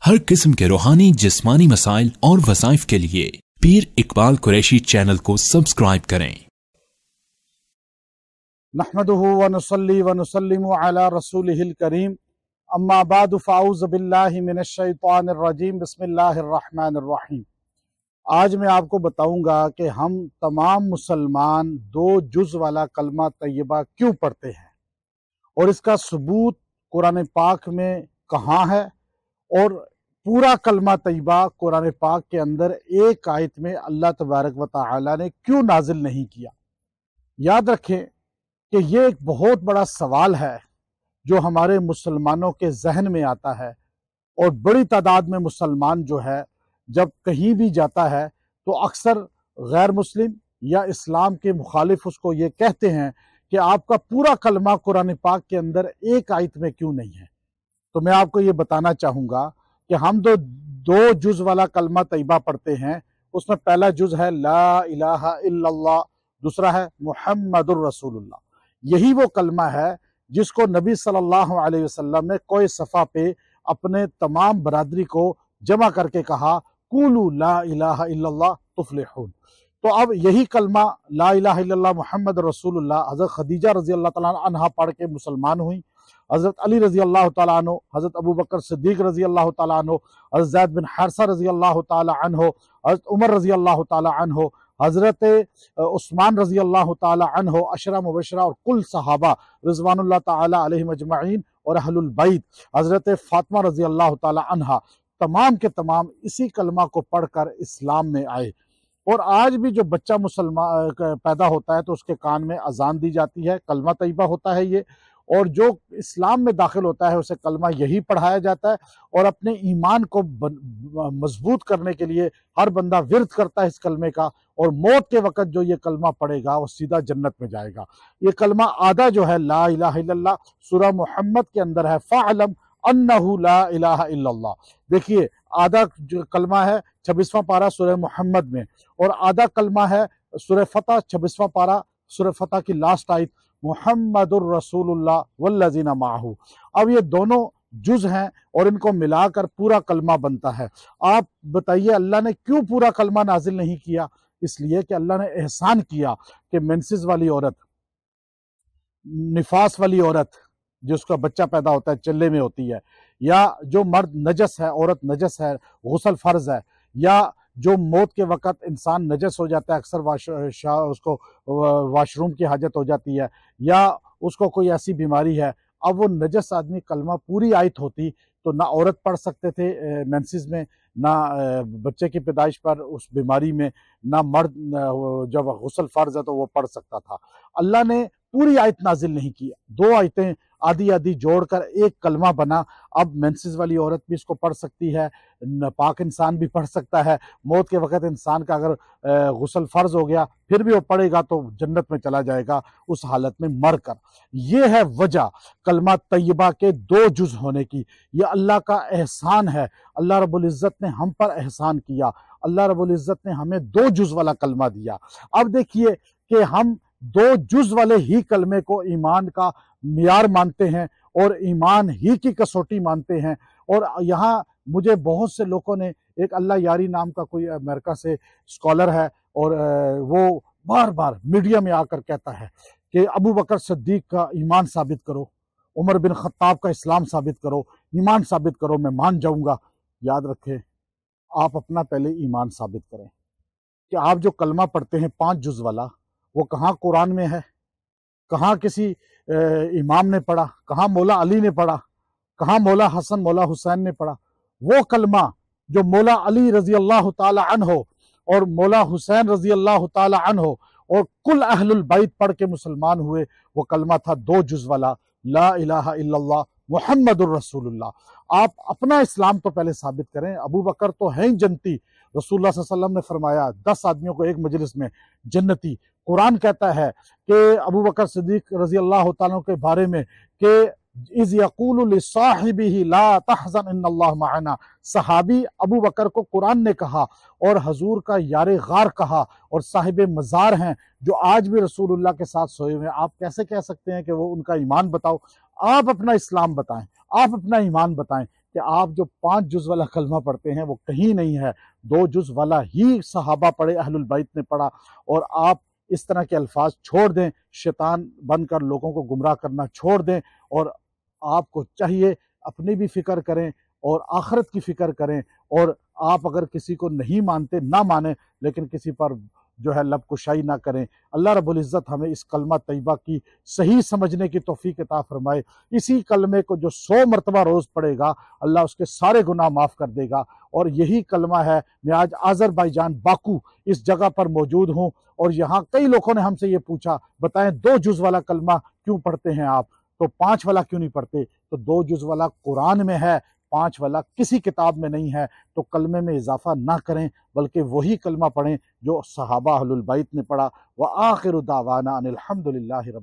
हर किस्म के रूहानी जिस्मानी मसाइल और वज़ाइफ के लिए पीर इकबाल कुरैशी चैनल को सब्सक्राइब करें। नहमदुहु व नुसल्ली व नुसल्लिमु अला रसूलिहिल करीम, अम्मा बाद फ़ाऊज़ु बिल्लाहि मिनश शैतानिर रजीम, बिस्मिल्लाहिर रहमानिर रहीम। आज मैं आपको बताऊंगा कि हम तमाम मुसलमान 2 जुज़ वाला कलमा तैयबा क्यों पढ़ते हैं और इसका सबूत कुरान पाक में कहाँ है, और पूरा कलमा तैयबा कुरान पाक के अंदर एक आयत में अल्लाह तबारक व तआला ने क्यों नाजिल नहीं किया। याद रखें कि ये एक बहुत बड़ा सवाल है जो हमारे मुसलमानों के जहन में आता है, और बड़ी तादाद में मुसलमान जो है जब कहीं भी जाता है तो अक्सर गैर मुस्लिम या इस्लाम के मुखालिफ उसको ये कहते हैं कि आपका पूरा कलमा कुरान पाक के अंदर एक आयत में क्यों नहीं है। तो मैं आपको ये बताना चाहूँगा कि हम दो जुज़ वाला कलमा तैयबा पढ़ते हैं। उसमें पहला जुज़ है ला इलाहा इल्लल्लाह, दूसरा है मुहम्मदुर रसूलुल्लाह। यही वो कलमा है जिसको नबी सल्लल्लाहु अलैहि वसल्लम ने कोई सफ़ा पे अपने तमाम बरादरी को जमा करके कहा, कूलू ला इलाहा इल्लल्लाह तुफ्लिहून। तो अब यही कलमा ला इलाहा इल्लल्लाह मुहम्मद रसूलुल्लाह हज़रत खदीजा रज़ी अल्लाह तआला अन्हा पढ़ के मुसलमान हुई, हज़रत अली रज़ी अल्लाह तआला अन्हु, हज़रत अबू बकर सिद्दीक़ रज़ी अल्लाह तआला अन्हु, हज़रत ज़ैद बिन हारिसा रज़ी अल्लाह तआला अन्हु, हज़रत उमर रज़ी अल्लाह तआला अन्हु, हज़रत उस्मान रज़ी अल्लाह तआला अन्हु, अशरा मुबशरा और कुल सहाबा रिज़वानुल्लाह तआला अलैहिम अजमईन और अहलुल बैत, हज़रत फ़ातिमा रज़ी अल्लाह तआला अन्हा, तमाम के तमाम इसी कलमा को पढ़कर इस्लाम में आए। और आज भी जो बच्चा मुसलमान पैदा होता है तो उसके कान में अजान दी जाती है, कलमा तैयबा होता है ये, और जो इस्लाम में दाखिल होता है उसे कलमा यही पढ़ाया जाता है। और अपने ईमान को मजबूत करने के लिए हर बंदा विर्द करता है इस कलमे का, और मौत के वक़्त जो ये कलमा पढ़ेगा वो सीधा जन्नत में जाएगा। ये कलमा आधा जो है ला इलाहा इल्लल्लाह सूरह मुहम्मद के अंदर है, फ़अलम अन्नहु ला इलाहा इल्लल्लाह। देखिए आधा जो कलमा है 26वां पारा सूरह मुहम्मद में, और आधा कलमा है सूरह फतह 26वां पारा सूरह फतह की लास्ट आयत मुहम्मदुर रसूलुल्लाह वल्लज़ीना माहू। अब ये दोनों जुज़ हैं और इनको मिलाकर पूरा कलमा बनता है। आप बताइए अल्लाह ने क्यों पूरा कलमा नाजिल नहीं किया? इसलिए कि अल्लाह ने एहसान किया कि मेंसेस वाली औरत, निफास वाली औरत जिसका बच्चा पैदा होता है चल्ले में होती है, या जो मर्द नजस है, औरत नजस है, गुस्ल फर्ज है, या जो मौत के वक़्त इंसान नजस हो जाता है, अक्सर उसको वाशरूम की हाजत हो जाती है, या उसको कोई ऐसी बीमारी है, अब वो नजस आदमी कलमा पूरी आयत होती तो ना औरत पढ़ सकते थे मेंसेस में, ना बच्चे की पैदाइश पर उस बीमारी में, ना मर्द जब गुस्ल फर्ज है तो वो पढ़ सकता था। अल्लाह ने पूरी आयत नाजिल नहीं की, 2 आयतें आधी आधी जोड़कर एक कलमा बना। अब मेंसेस वाली औरत भी इसको पढ़ सकती है, पाक इंसान भी पढ़ सकता है। मौत के वक़्त इंसान का अगर गुस्ल फर्ज हो गया फिर भी वो पढ़ेगा तो जन्नत में चला जाएगा उस हालत में मर कर। ये है वजह कलमा तैयबा के 2 जुज़ होने की। ये अल्लाह का एहसान है, अल्लाह रब्बुल इज़्ज़त ने हम पर एहसान किया। अल्लाह रब्बुल इज़्ज़त ने हमें 2 जुज़ वाला कलमा दिया। अब देखिए कि हम 2 जुज़ वाले ही कलमे को ईमान का मियार मानते हैं और ईमान ही की कसौटी मानते हैं। और यहाँ मुझे बहुत से लोगों ने, एक अल्लाह यारी नाम का कोई अमेरिका से स्कॉलर है, और वो बार बार मीडिया में आकर कहता है कि अबू बकर सिद्दीक का ईमान साबित करो, उमर बिन खत्ताब का इस्लाम साबित करो, ईमान साबित करो, मैं मान जाऊंगा। याद रखें, आप अपना पहले ईमान साबित करें कि आप जो कलमा पढ़ते हैं 5 जुज़ वाला, वो कहाँ कुरान में है, कहाँ किसी इमाम ने पढ़ा, कहाँ मौला अली ने पढ़ा, कहाँ मौला हसन मौला हुसैन ने पढ़ा। वो कलमा जो मौला अली रज़ी अल्लाह तआला अन्हु और मौला हुसैन रज़ी अल्लाह तआला अन्हु और कुल अहलुल बैत पढ़ के मुसलमान हुए, वो कलमा था 2 जुज़ वाला, ला इलाहा इल्लल्लाह मुहम्मदुर रसूलुल्लाह। आप अपना इस्लाम तो पहले साबित करें। अबू बकर तो हैं ही जन्नती, रसूलुल्लाह सल्लल्लाहु अलैहि वसल्लम ने फरमाया 10 आदमियों को एक मजलिस में जन्नती। कुरान कहता है कि अबू बकर सिद्दीक रज़ी अल्लाह तआला के बारे में कि इज़ यक़ूलु लिसाहिबिही ला तहज़न इन्नल्लाह मअना, सहाबी अबू बकर को कुरान ने कहा और हजूर का यारे गार कहा, और साहिब मज़ार हैं जो आज भी रसूलुल्लाह के साथ सोए हुए हैं। आप कैसे कह सकते हैं कि वो उनका ईमान बताओ? आप अपना इस्लाम बताएं, आप अपना ईमान बताएं कि आप जो 5 जुज़ वाला कलमा पढ़ते हैं वो कहीं नहीं है, 2 जुज़ वाला ही सहाबा पढ़े, अहलुल बैत ने पढ़ा। और आप इस तरह के अल्फाज छोड़ दें, शैतान बनकर लोगों को गुमराह करना छोड़ दें, और आपको चाहिए अपनी भी फिक्र करें और आखिरत की फिक्र करें। और आप अगर किसी को नहीं मानते ना माने, लेकिन किसी पर जो है लब कुशाई ना करें। अल्लाह रब्बुल इज़्ज़त हमें इस कलमा तैयबा की सही समझने की तौफीक अता फरमाए। इसी कलमे को जो 100 मरतबा रोज़ पढ़ेगा, अल्लाह उसके सारे गुनाह माफ़ कर देगा। और यही कलमा है। मैं आज आज़रबाईजान बाकू इस जगह पर मौजूद हूँ, और यहाँ कई लोगों ने हमसे ये पूछा, बताएं 2 जुज़ वाला कलमा क्यों पढ़ते हैं आप, तो 5 वाला क्यों नहीं पढ़ते? तो 2 जुज़ वाला कुरान में है, 5 वाला किसी किताब में नहीं है। तो कलमे में इजाफा ना करें, बल्कि वही कलमा पढ़ें जो सहाबा अहलुल बैत ने पढ़ा। व आखिरु दावाना अनिल हम्दुलिल्लाहि रब्बिल